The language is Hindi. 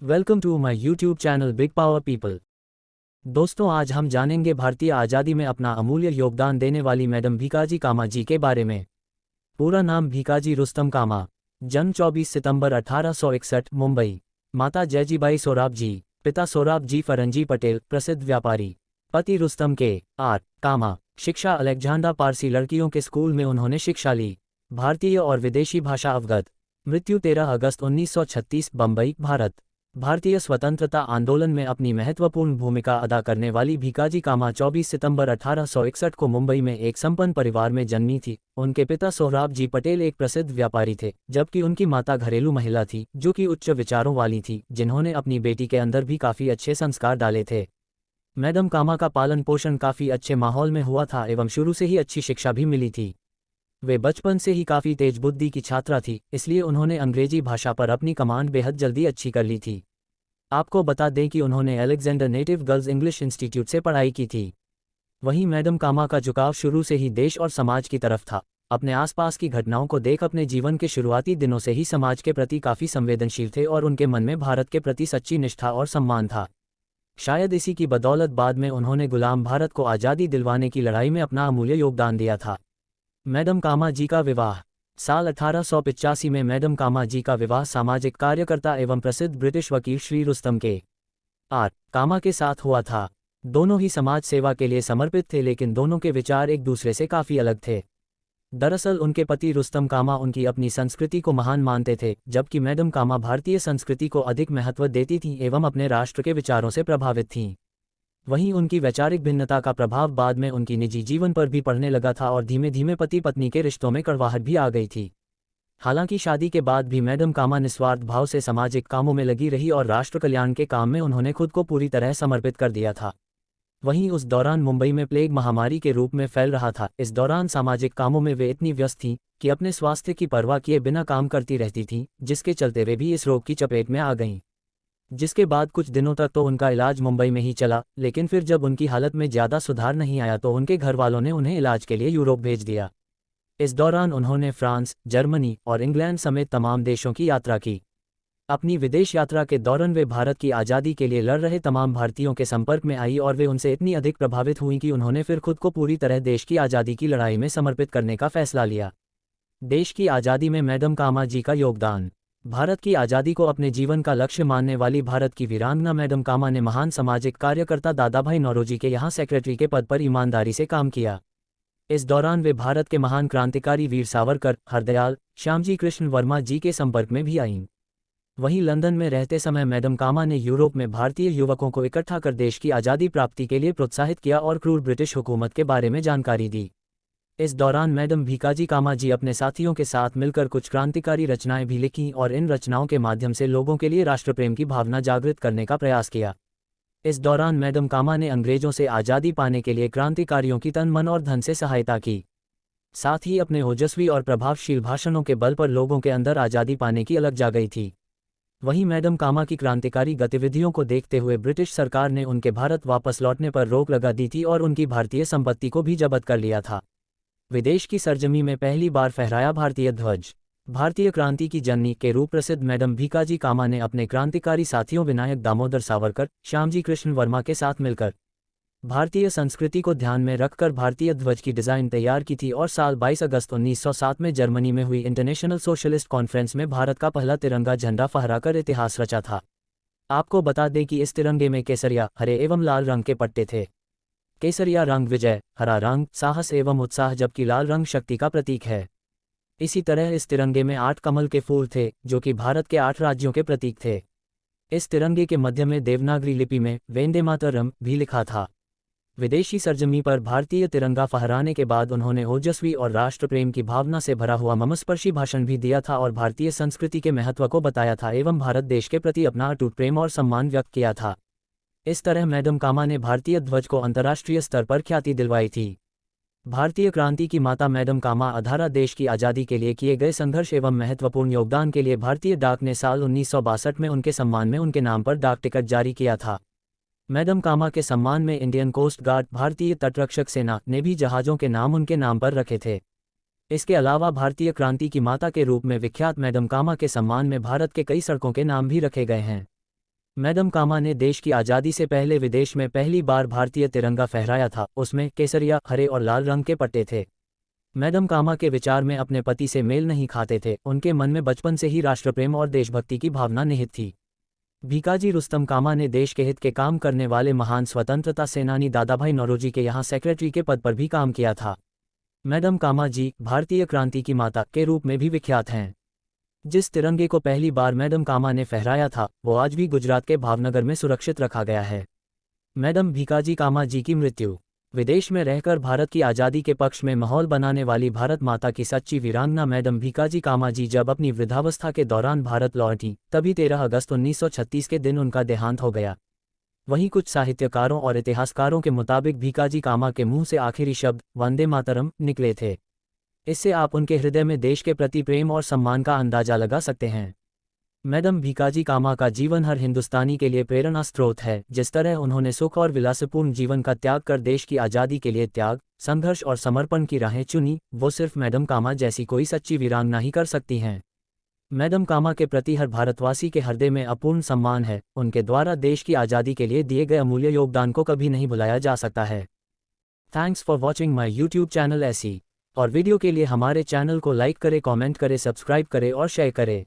Welcome to my YouTube channel big power people. दोस्तों, आज हम जानेंगे भारतीय आज़ादी में अपना अमूल्य योगदान देने वाली मैडम भीकाजी कामा जी के बारे में। पूरा नाम भीकाजी रुस्तम कामा। जन्म 24 सितंबर 1861 मुंबई। माता जयजीबाई सोराब जी, पिता सोराब जी फरंजी पटेल, प्रसिद्ध व्यापारी। पति रुस्तम के आर कामा। शिक्षा अलेक्जेंडर पारसी लड़कियों के स्कूल में उन्होंने शिक्षा ली। भारतीय और विदेशी भाषा अवगत। मृत्यु 13 अगस्त 1936 बम्बई, भारत। भारतीय स्वतंत्रता आंदोलन में अपनी महत्वपूर्ण भूमिका अदा करने वाली भीकाजी कामा 24 सितंबर 1861 को मुंबई में एक संपन्न परिवार में जन्मी थी। उनके पिता सोहराब जी पटेल एक प्रसिद्ध व्यापारी थे, जबकि उनकी माता घरेलू महिला थी जो कि उच्च विचारों वाली थी, जिन्होंने अपनी बेटी के अंदर भी काफ़ी अच्छे संस्कार डाले थे। मैडम कामा का पालन पोषण काफ़ी अच्छे माहौल में हुआ था एवं शुरू से ही अच्छी शिक्षा भी मिली थी। वे बचपन से ही काफ़ी तेज बुद्धि की छात्रा थी, इसलिए उन्होंने अंग्रेजी भाषा पर अपनी कमांड बेहद जल्दी अच्छी कर ली थी। आपको बता दें कि उन्होंने Alexander native girls English institute से पढ़ाई की थी। वहीं मैडम कामा का झुकाव शुरू से ही देश और समाज की तरफ था। अपने आसपास की घटनाओं को देख अपने जीवन के शुरुआती दिनों से ही समाज के प्रति काफ़ी संवेदनशील थे और उनके मन में भारत के प्रति सच्ची निष्ठा और सम्मान था। शायद इसी की बदौलत बाद में उन्होंने गुलाम भारत को आज़ादी दिलवाने की लड़ाई में अपना अमूल्य योगदान दिया था। मैडम कामा जी का विवाह। साल 1885 में मैडम कामा जी का विवाह सामाजिक कार्यकर्ता एवं प्रसिद्ध ब्रिटिश वकील श्री रुस्तम के आर कामा के साथ हुआ था। दोनों ही समाज सेवा के लिए समर्पित थे, लेकिन दोनों के विचार एक दूसरे से काफ़ी अलग थे। दरअसल उनके पति रुस्तम कामा उनकी अपनी संस्कृति को महान मानते थे, जबकि मैडम कामा भारतीय संस्कृति को अधिक महत्व देती थीं एवं अपने राष्ट्र के विचारों से प्रभावित थीं। वहीं उनकी वैचारिक भिन्नता का प्रभाव बाद में उनकी निजी जीवन पर भी पड़ने लगा था और धीमे धीमे पति पत्नी के रिश्तों में कड़वाहट भी आ गई थी। हालांकि शादी के बाद भी मैडम कामा निस्वार्थ भाव से सामाजिक कामों में लगी रही और राष्ट्र कल्याण के काम में उन्होंने खुद को पूरी तरह समर्पित कर दिया था। वहीं उस दौरान मुंबई में प्लेग महामारी के रूप में फैल रहा था। इस दौरान सामाजिक कामों में वे इतनी व्यस्त थीं कि अपने स्वास्थ्य की परवाह किए बिना काम करती रहती थीं, जिसके चलते वे भी इस रोग की चपेट में आ गईं। जिसके बाद कुछ दिनों तक तो उनका इलाज मुंबई में ही चला, लेकिन फिर जब उनकी हालत में ज़्यादा सुधार नहीं आया तो उनके घर वालों ने उन्हें इलाज के लिए यूरोप भेज दिया। इस दौरान उन्होंने फ्रांस, जर्मनी और इंग्लैंड समेत तमाम देशों की यात्रा की। अपनी विदेश यात्रा के दौरान वे भारत की आज़ादी के लिए लड़ रहे तमाम भारतीयों के संपर्क में आई और वे उनसे इतनी अधिक प्रभावित हुईं कि उन्होंने फिर खुद को पूरी तरह देश की आज़ादी की लड़ाई में समर्पित करने का फैसला लिया। देश की आज़ादी में मैडम कामा जी का योगदान। भारत की आज़ादी को अपने जीवन का लक्ष्य मानने वाली भारत की वीरांगना मैडम कामा ने महान सामाजिक कार्यकर्ता दादाभाई नौरोजी के यहाँ सेक्रेटरी के पद पर ईमानदारी से काम किया। इस दौरान वे भारत के महान क्रांतिकारी वीर सावरकर, हरदयाल, श्यामजी कृष्ण वर्मा जी के संपर्क में भी आईं। वहीं लंदन में रहते समय मैडम कामा ने यूरोप में भारतीय युवकों को इकट्ठा कर देश की आज़ादी प्राप्ति के लिए प्रोत्साहित किया और क्रूर ब्रिटिश हुकूमत के बारे में जानकारी दी। इस दौरान मैडम भीकाजी कामा जी अपने साथियों के साथ मिलकर कुछ क्रांतिकारी रचनाएं भी लिखीं और इन रचनाओं के माध्यम से लोगों के लिए राष्ट्रप्रेम की भावना जागृत करने का प्रयास किया। इस दौरान मैडम कामा ने अंग्रेजों से आज़ादी पाने के लिए क्रांतिकारियों की तन मन और धन से सहायता की। साथ ही अपने ओजस्वी और प्रभावशील भाषणों के बल पर लोगों के अंदर आज़ादी पाने की अलख जा गई थी। वहीं मैडम कामा की क्रांतिकारी गतिविधियों को देखते हुए ब्रिटिश सरकार ने उनके भारत वापस लौटने पर रोक लगा दी थी और उनकी भारतीय संपत्ति को भी जब्त कर लिया था। विदेश की सरजमी में पहली बार फहराया भारतीय ध्वज। भारतीय क्रांति की जननी के रूप प्रसिद्ध मैडम भीकाजी कामा ने अपने क्रांतिकारी साथियों विनायक दामोदर सावरकर, श्यामजी कृष्ण वर्मा के साथ मिलकर भारतीय संस्कृति को ध्यान में रखकर भारतीय ध्वज की डिज़ाइन तैयार की थी और साल 22 अगस्त 1907 में जर्मनी में हुई इंटरनेशनल सोशलिस्ट कॉन्फ्रेंस में भारत का पहला तिरंगा झंडा फहराकर इतिहास रचा था। आपको बता दें कि इस तिरंगे में केसरिया, हरे एवं लाल रंग के पट्टे थे। केसरिया रंग विजय, हरा रंग साहस एवं उत्साह, जबकि लाल रंग शक्ति का प्रतीक है। इसी तरह इस तिरंगे में 8 कमल के फूल थे, जो कि भारत के 8 राज्यों के प्रतीक थे। इस तिरंगे के मध्य में देवनागरी लिपि में वंदे मातरम भी लिखा था। विदेशी सरजमी पर भारतीय तिरंगा फहराने के बाद उन्होंने ओजस्वी और राष्ट्रप्रेम की भावना से भरा हुआ मर्मस्पर्शी भाषण भी दिया था और भारतीय संस्कृति के महत्व को बताया था एवं भारत देश के प्रति अपना अटूट प्रेम और सम्मान व्यक्त किया था। इस तरह मैडम कामा ने भारतीय ध्वज को अंतर्राष्ट्रीय स्तर पर ख्याति दिलवाई थी। भारतीय क्रांति की माता मैडम कामा अधारा देश की आज़ादी के लिए किए गए संघर्ष एवं महत्वपूर्ण योगदान के लिए भारतीय डाक ने साल 1962 में उनके सम्मान में उनके नाम पर डाक टिकट जारी किया था। मैडम कामा के सम्मान में इंडियन कोस्ट गार्ड, भारतीय तटरक्षक सेना ने भी जहाज़ों के नाम उनके नाम पर रखे थे। इसके अलावा भारतीय क्रांति की माता के रूप में विख्यात मैडम कामा के सम्मान में भारत के कई सड़कों के नाम भी रखे गए हैं। मैडम कामा ने देश की आज़ादी से पहले विदेश में पहली बार भारतीय तिरंगा फहराया था। उसमें केसरिया, हरे और लाल रंग के पट्टे थे। मैडम कामा के विचार में अपने पति से मेल नहीं खाते थे। उनके मन में बचपन से ही राष्ट्रप्रेम और देशभक्ति की भावना निहित थी। भीकाजी रुस्तम कामा ने देश के हित के काम करने वाले महान स्वतंत्रता सेनानी दादाभाई नौरोजी के यहाँ सेक्रेटरी के पद पर भी काम किया था। मैडम कामा जी भारतीय क्रांति की माता के रूप में भी विख्यात हैं। जिस तिरंगे को पहली बार मैडम कामा ने फहराया था, वो आज भी गुजरात के भावनगर में सुरक्षित रखा गया है। मैडम भीकाजी कामा जी की मृत्यु। विदेश में रहकर भारत की आज़ादी के पक्ष में माहौल बनाने वाली भारत माता की सच्ची वीरांगना मैडम भीकाजी कामा जी जब अपनी वृद्धावस्था के दौरान भारत लौटी, तभी 13 अगस्त 1936 के दिन उनका देहांत हो गया। वहीं कुछ साहित्यकारों और इतिहासकारों के मुताबिक भीकाजी कामा के मुंह से आखिरी शब्द वंदे मातरम निकले थे। इससे आप उनके हृदय में देश के प्रति प्रेम और सम्मान का अंदाजा लगा सकते हैं। मैडम भीकाजी कामा का जीवन हर हिंदुस्तानी के लिए प्रेरणा स्रोत है। जिस तरह उन्होंने सुख और विलासपूर्ण जीवन का त्याग कर देश की आज़ादी के लिए त्याग, संघर्ष और समर्पण की राहें चुनी, वो सिर्फ मैडम कामा जैसी कोई सच्ची वीरांगना ही कर सकती हैं। मैडम कामा के प्रति हर भारतवासी के हृदय में अपूर्ण सम्मान है। उनके द्वारा देश की आज़ादी के लिए दिए गए अमूल्य योगदान को कभी नहीं भुलाया जा सकता है। Thanks for watching my YouTube channel. ऐसी और वीडियो के लिए हमारे चैनल को लाइक करें, कमेंट करें, सब्सक्राइब करें और शेयर करें।